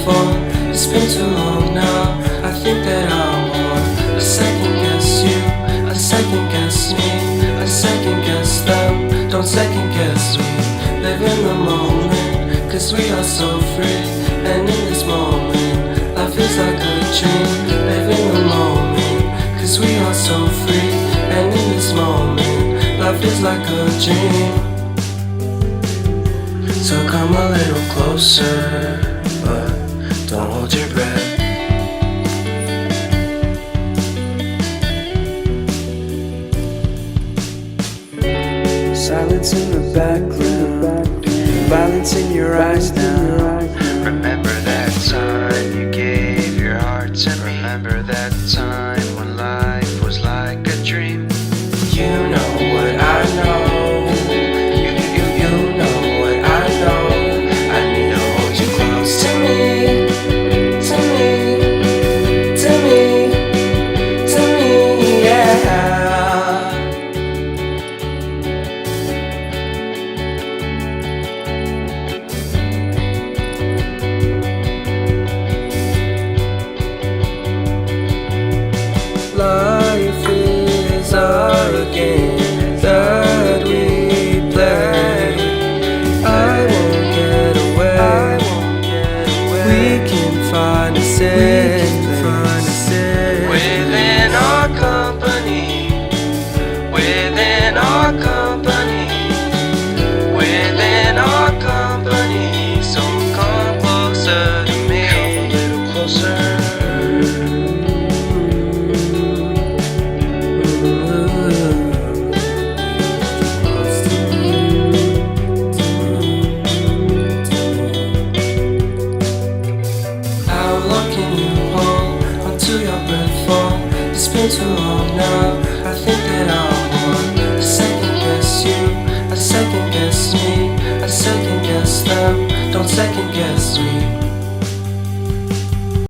before. It's been too long now. I think that I want to second guess you, I second guess me, I second guess them. Don't second guess me. Live in the moment, cause we are so free. And in this moment, life is like a dream. Live in the moment, cause we are so free. And in this moment, life is like a dream. So come a little closer, but don't hold your breath. Silence in the background, violence in your eyes now. Remember that time you gave your heart to me. Remember that time when life was like a dream. You know what I know. You know what I know. I need to hold you close to me, to me, to me, to me, yeah. Life is our game that we play. I won't get away. We can find a safe place Within our company, within our company, within our company. So come closer to me, come a little closer. How long can you hold onto your breath for? It's been too long now.